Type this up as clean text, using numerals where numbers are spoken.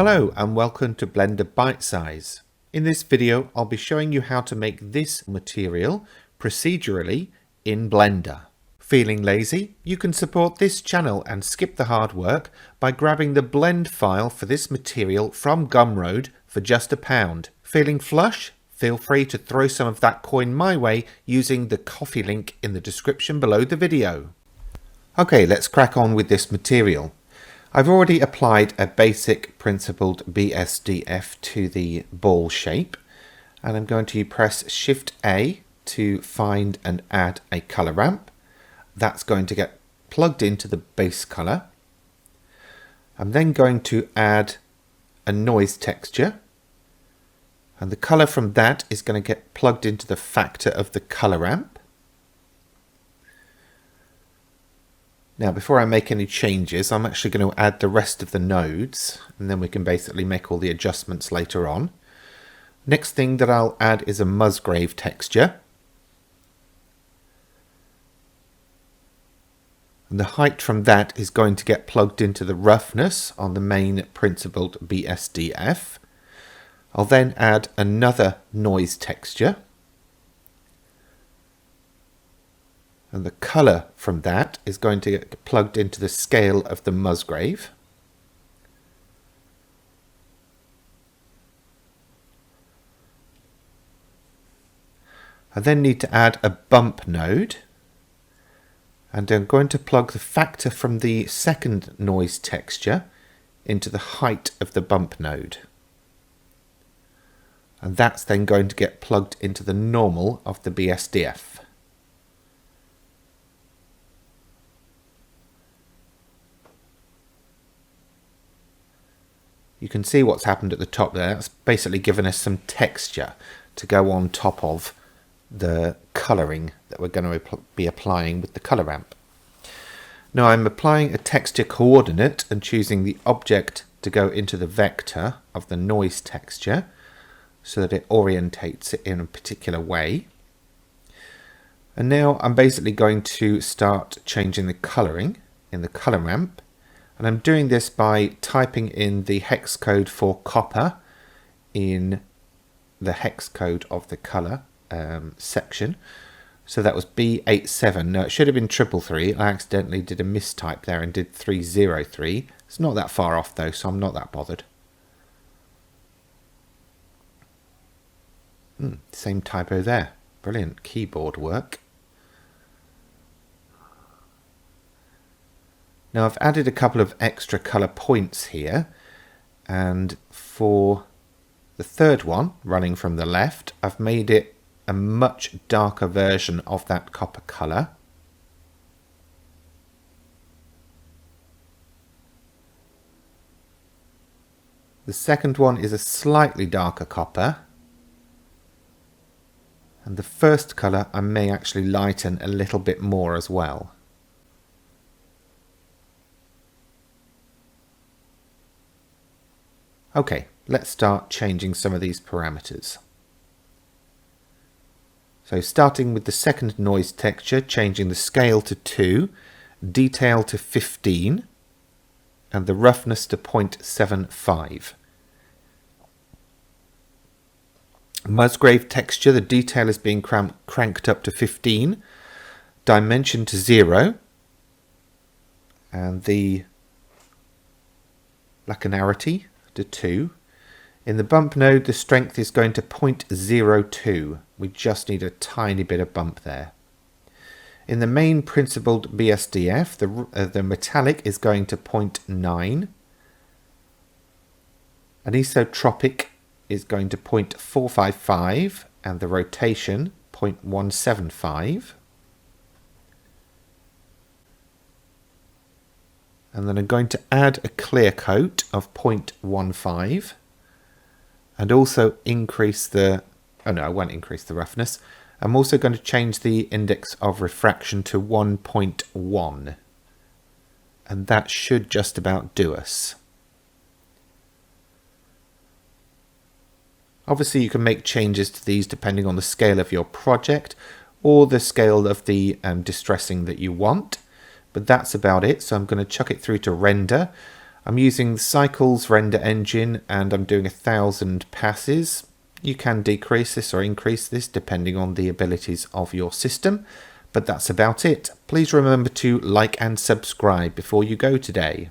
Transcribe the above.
Hello and welcome to Blender Bite Size. In this video I'll be showing you how to make this material procedurally in Blender. Feeling lazy? You can support this channel and skip the hard work by grabbing the blend file for this material from Gumroad for just £1. Feeling flush? Feel free to throw some of that coin my way using the coffee link in the description below the video. Okay, let's crack on with this material. I've already applied a basic principled BSDF to the ball shape, and I'm going to press Shift A to find and add a color ramp. That's going to get plugged into the base color. I'm then going to add a noise texture, and the color from that is going to get plugged into the factor of the color ramp. Now, before I make any changes, I'm actually going to add the rest of the nodes, and then we can basically make all the adjustments later on. Next thing that I'll add is a Musgrave texture. And the height from that is going to get plugged into the roughness on the main principled BSDF. I'll then add another noise texture. And the colour from that is going to get plugged into the scale of the Musgrave. I then need to add a bump node. And I'm going to plug the factor from the second noise texture into the height of the bump node. And that's then going to get plugged into the normal of the BSDF. You can see what's happened at the top there. It's basically given us some texture to go on top of the colouring that we're going to be applying with the colour ramp. Now I'm applying a texture coordinate and choosing the object to go into the vector of the noise texture so that it orientates it in a particular way. And now I'm basically going to start changing the colouring in the colour ramp. And I'm doing this by typing in the hex code for copper in the hex code of the color section. So that was B87. Now it should have been 333. I accidentally did a mistype there and did 303. It's not that far off though, so I'm not that bothered. Same typo there. Brilliant keyboard work. Now I've added a couple of extra colour points here, and for the third one running from the left I've made it a much darker version of that copper colour. The second one is a slightly darker copper, and the first colour I may actually lighten a little bit more as well. Okay, let's start changing some of these parameters. So starting with the second noise texture, changing the scale to 2, detail to 15, and the roughness to 0.75. Musgrave texture, the detail is being cranked up to 15, dimension to 0, and the lacunarity to 2. In the bump node, the strength is going to 0.02. We just need a tiny bit of bump there. In the main principled BSDF, the metallic is going to 0.9. Anisotropic is going to 0.455, and the rotation 0.175. And then I'm going to add a clear coat of 0.15 and also increase the, oh no, I won't increase the roughness. I'm also going to change the index of refraction to 1.1, and that should just about do us. Obviously you can make changes to these depending on the scale of your project or the scale of the distressing that you want. But that's about it, so I'm going to chuck it through to render. I'm using Cycles render engine and I'm doing 1,000 passes. You can decrease this or increase this depending on the abilities of your system, but that's about it. Please remember to like and subscribe before you go today.